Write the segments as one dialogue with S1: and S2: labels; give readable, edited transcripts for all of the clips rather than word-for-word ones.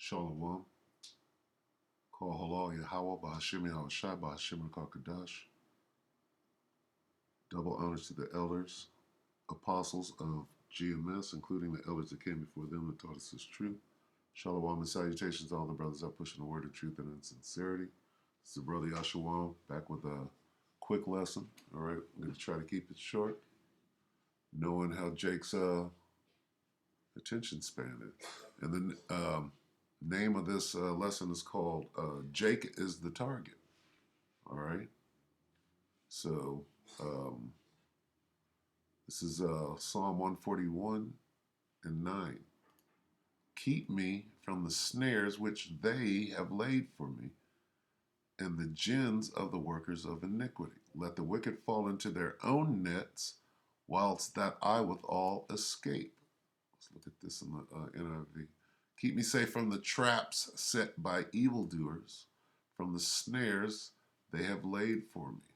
S1: Shalom. Call halal Yahweh Bahashim Yahushai Bahashim Kakadash. Double honors to the elders, apostles of GMS, including the elders that came before them and taught us this truth. Shalom and salutations to all the brothers out pushing the word of truth and in sincerity. This is Brother Yashawam back with a quick lesson. All right, I'm going to try to keep it short, knowing how Jake's attention span is. And the name of this lesson is called Jake is the Target. All right, so this is Psalm 141 and 9. Keep me from the snares which they have laid for me, and the gins of the workers of iniquity. Let the wicked fall into their own nets, whilst that I withal escape. Let's look at this in the NIV. Keep me safe from the traps set by evildoers, from the snares they have laid for me.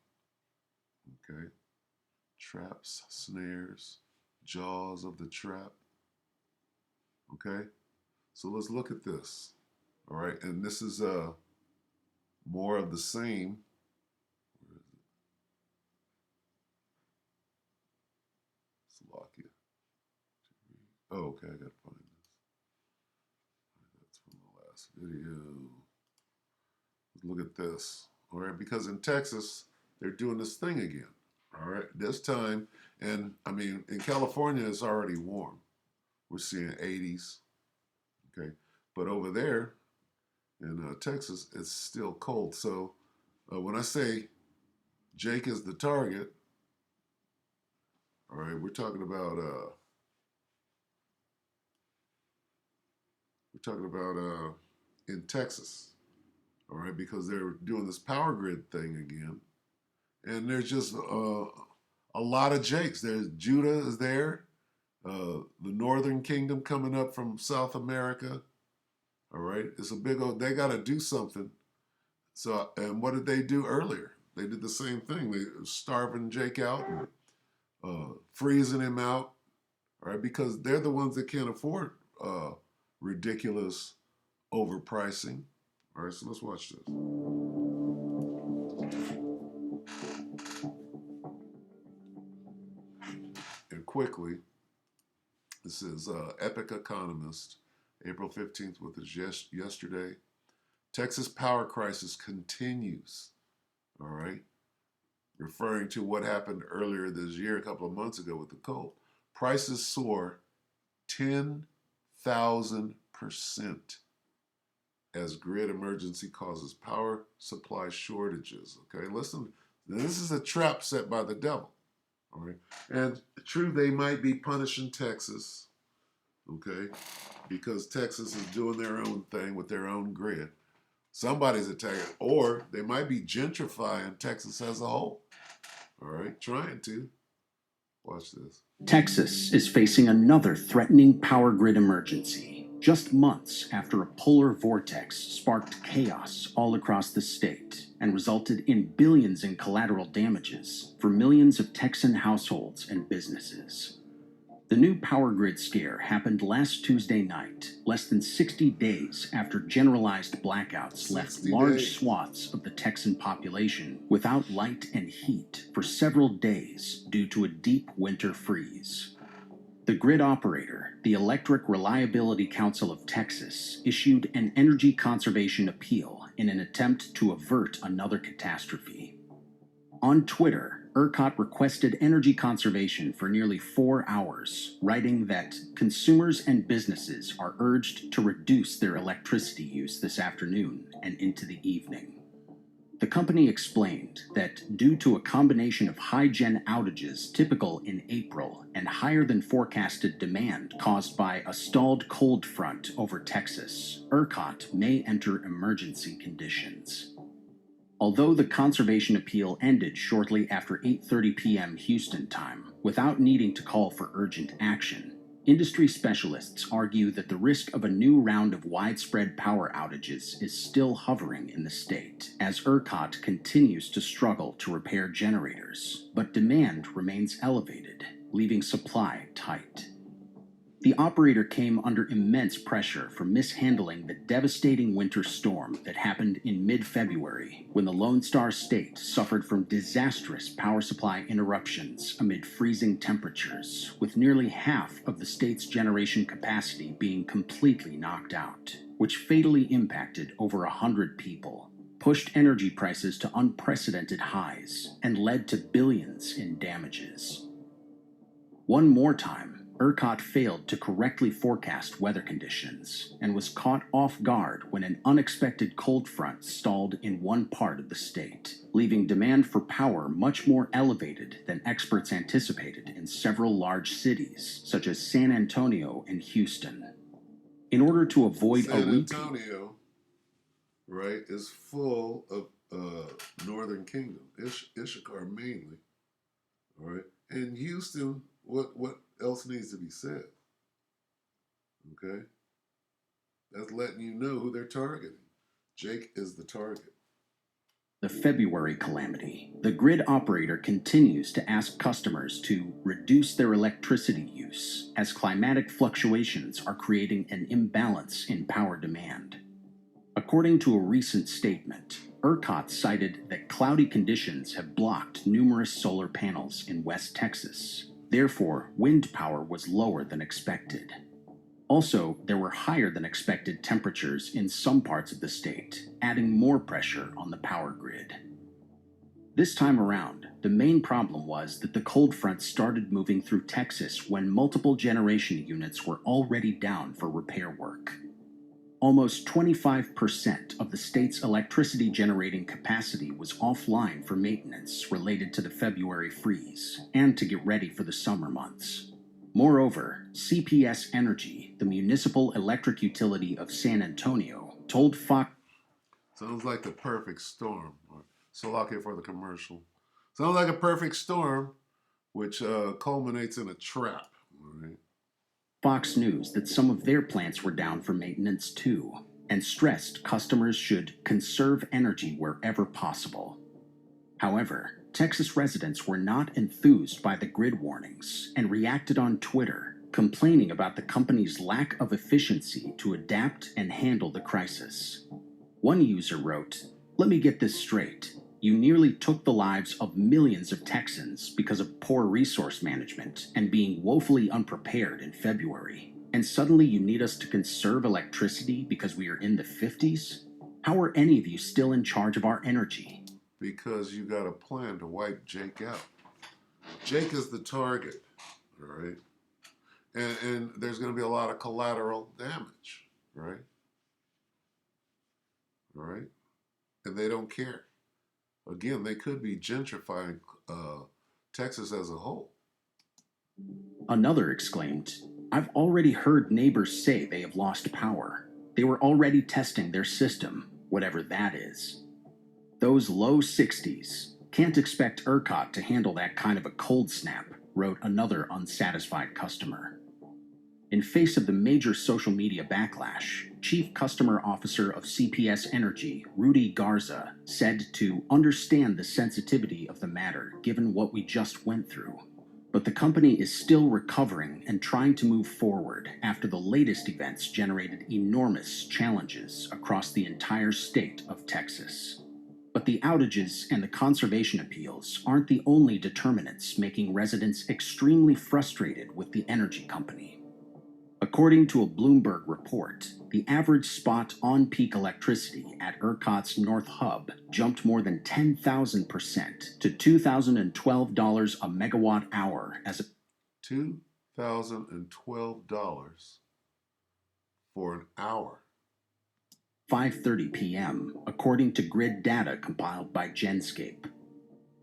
S1: Okay? Traps, snares, jaws of the trap. Okay? So let's look at this. All right? And this is more of the same. Where is it? Slovakia. Oh, okay, I gotta find this. That's from the last video. Let's look at this. All right, because in Texas, they're doing this thing again. All right, this time, and I mean, in California, it's already warm. We're seeing 80s. Okay, but over there in Texas, it's still cold. So when I say Jake is the target, all right, we're talking about in Texas, all right, because they're doing this power grid thing again, and there's just a lot of Jakes. There's Judah is there, the Northern Kingdom coming up from South America, all right. It's a big old. They got to do something. So, and what did they do earlier? They did the same thing. They were starving Jake out and freezing him out, all right, because they're the ones that can't afford ridiculous overpricing. All right, so let's watch this. And quickly, this is Epic Economist, April 15th, with us yesterday. Texas power crisis continues, all right, referring to what happened earlier this year, a couple of months ago with the cold. Prices soar 10,000% as grid emergency causes power supply shortages. Okay, listen, this is a trap set by the devil. All right, and true, they might be punishing Texas, okay, because Texas is doing their own thing with their own grid. Somebody's attacking, or they might be gentrifying Texas as a whole. All right, trying to. Watch this.
S2: Texas is facing another threatening power grid emergency, just months after a polar vortex sparked chaos all across the state and resulted in billions in collateral damages for millions of Texan households and businesses. The new power grid scare happened last Tuesday night, less than 60 days after generalized blackouts left large swaths of the Texan population without light and heat for several days due to a deep winter freeze. The grid operator, the Electric Reliability Council of Texas, issued an energy conservation appeal in an attempt to avert another catastrophe. On Twitter, ERCOT requested energy conservation for nearly 4 hours, writing that consumers and businesses are urged to reduce their electricity use this afternoon and into the evening. The company explained that due to a combination of high-gen outages typical in April and higher than forecasted demand caused by a stalled cold front over Texas, ERCOT may enter emergency conditions. Although the conservation appeal ended shortly after 8:30 p.m. Houston time, without needing to call for urgent action, industry specialists argue that the risk of a new round of widespread power outages is still hovering in the state, as ERCOT continues to struggle to repair generators, but demand remains elevated, leaving supply tight. The operator came under immense pressure for mishandling the devastating winter storm that happened in mid-February when the Lone Star State suffered from disastrous power supply interruptions amid freezing temperatures, with nearly half of the state's generation capacity being completely knocked out, which fatally impacted over 100 people, pushed energy prices to unprecedented highs, and led to billions in damages. One more time, ERCOT failed to correctly forecast weather conditions and was caught off guard when an unexpected cold front stalled in one part of the state, leaving demand for power much more elevated than experts anticipated in several large cities, such as San Antonio and Houston. In order to avoid a
S1: San
S2: repeat,
S1: Antonio, right, is full of Northern Kingdom, Issachar mainly, all right, and Houston. What else needs to be said? Okay, that's letting you know who they're targeting. Jake is the target.
S2: the February calamity, the grid operator continues to ask customers to reduce their electricity use as climatic fluctuations are creating an imbalance in power demand. According to a recent statement, ERCOT cited that cloudy conditions have blocked numerous solar panels in West Texas. Therefore, wind power was lower than expected. Also, there were higher than expected temperatures in some parts of the state, adding more pressure on the power grid. This time around, the main problem was that the cold front started moving through Texas when multiple generation units were already down for repair work. Almost 25% of the state's electricity generating capacity was offline for maintenance related to the February freeze and to get ready for the summer months. Moreover, CPS Energy, the municipal electric utility of San Antonio, told Fox.
S1: Sounds like the perfect storm. Salakia for the commercial. Sounds like a perfect storm, which culminates in a trap. All right.
S2: Fox News that some of their plants were down for maintenance too, and stressed customers should conserve energy wherever possible. However, Texas residents were not enthused by the grid warnings and reacted on Twitter, complaining about the company's lack of efficiency to adapt and handle the crisis. One user wrote, "Let me get this straight. You nearly took the lives of millions of Texans because of poor resource management and being woefully unprepared in February. And suddenly you need us to conserve electricity because we are in the 50s? How are any of you still in charge of our energy?"
S1: Because you got a plan to wipe Jake out. Jake is the target, all right? And there's going to be a lot of collateral damage, right? All right? And they don't care. Again, they could be gentrifying Texas as a whole.
S2: Another exclaimed, "I've already heard neighbors say they have lost power. They were already testing their system, whatever that is. Those low 60s. Can't expect ERCOT to handle that kind of a cold snap," wrote another unsatisfied customer. In face of the major social media backlash, Chief Customer Officer of CPS Energy, Rudy Garza, said to understand the sensitivity of the matter given what we just went through. But the company is still recovering and trying to move forward after the latest events generated enormous challenges across the entire state of Texas. But the outages and the conservation appeals aren't the only determinants making residents extremely frustrated with the energy company. According to a Bloomberg report, the average spot on-peak electricity at ERCOT's North Hub jumped more than 10,000% to $2,012 a megawatt hour as a
S1: $2,012 for an hour.
S2: 5:30 p.m., according to grid data compiled by Genscape.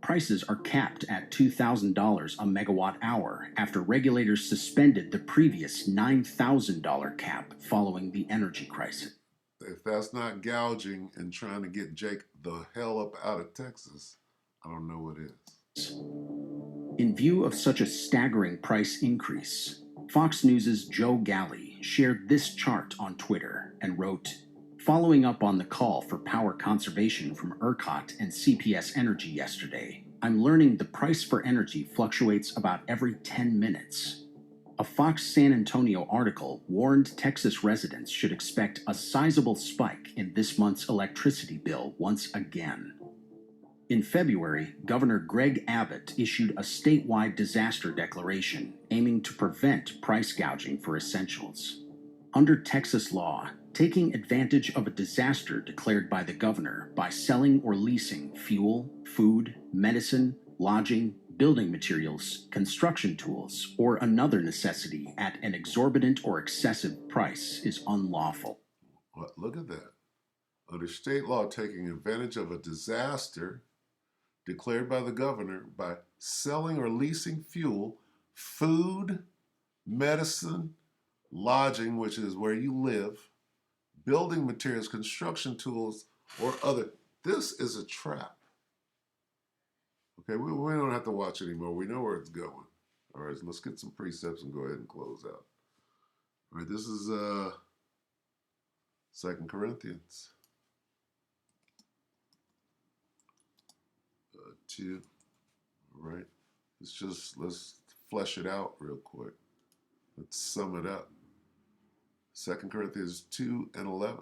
S2: Prices are capped at $2,000 a megawatt hour after regulators suspended the previous $9,000 cap following the energy crisis.
S1: If that's not gouging and trying to get Jake the hell up out of Texas, I don't know what is.
S2: In view of such a staggering price increase, Fox News' Joe Galley shared this chart on Twitter and wrote, "Following up on the call for power conservation from ERCOT and CPS Energy yesterday, I'm learning the price for energy fluctuates about every 10 minutes. A Fox San Antonio article warned Texas residents should expect a sizable spike in this month's electricity bill once again. In February, Governor Greg Abbott issued a statewide disaster declaration aiming to prevent price gouging for essentials. Under Texas law, taking advantage of a disaster declared by the governor by selling or leasing fuel, food, medicine, lodging, building materials, construction tools, or another necessity at an exorbitant or excessive price is unlawful.
S1: Well, look at that. Under state law, taking advantage of a disaster declared by the governor by selling or leasing fuel, food, medicine, lodging, which is where you live, building materials, construction tools, or other. This is a trap. Okay, we don't have to watch anymore. We know where it's going. All right, so let's get some precepts and go ahead and close out. All right, this is 2 Corinthians 2. All right, let's flesh it out real quick. Let's sum it up. 2 Corinthians 2 and 11.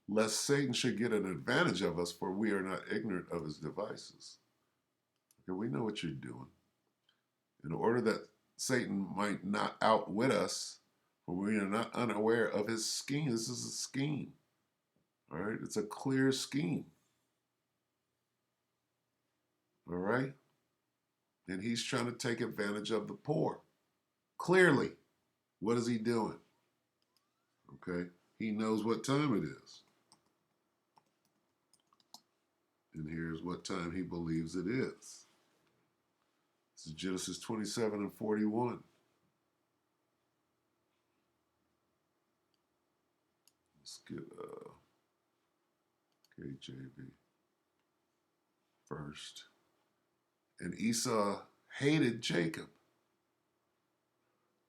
S1: Lest Satan should get an advantage of us, for we are not ignorant of his devices. Okay, we know what you're doing. In order that Satan might not outwit us, for we are not unaware of his scheme. This is a scheme. All right, it's a clear scheme. All right? And he's trying to take advantage of the poor. Clearly, what is he doing? Okay, he knows what time it is. And here's what time he believes it is. This is Genesis 27 and 41. Let's get KJV first. And Esau hated Jacob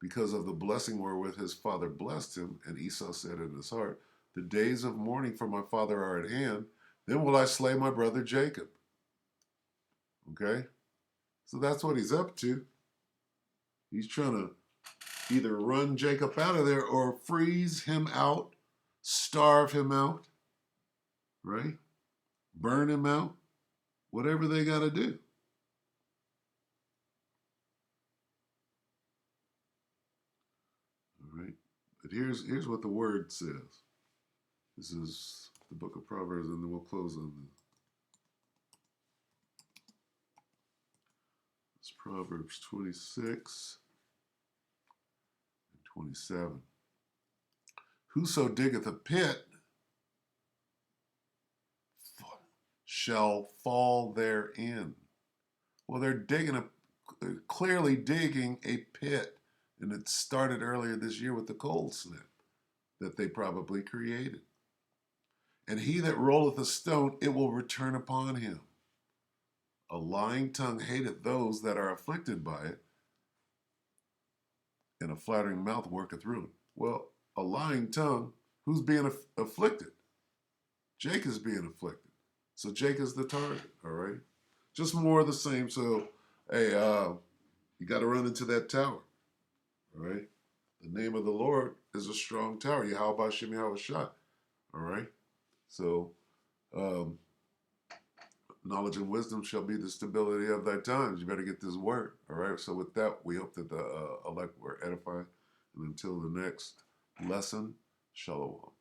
S1: because of the blessing wherewith his father blessed him. And Esau said in his heart, the days of mourning for my father are at hand. Then will I slay my brother Jacob. Okay? So that's what he's up to. He's trying to either run Jacob out of there or freeze him out, starve him out, right? Burn him out, whatever they got to do. All right? But here's what the word says. This is the book of Proverbs, and then we'll close on this. It's Proverbs 26 and 27. Whoso diggeth a pit shall fall therein. Well, they're clearly digging a pit, and it started earlier this year with the cold snap that they probably created. And he that rolleth a stone, it will return upon him. A lying tongue hateth those that are afflicted by it, and a flattering mouth worketh ruin. Well, a lying tongue, who's being afflicted? Jake is being afflicted. So Jake is the target, all right? Just more of the same. So, hey, you got to run into that tower, all right? The name of the Lord is a strong tower. Yahweh Shem Yahweh Shah, all right? So, knowledge and wisdom shall be the stability of thy times. You better get this word, all right? So with that, we hope that the elect were edified. And until the next lesson, shalom.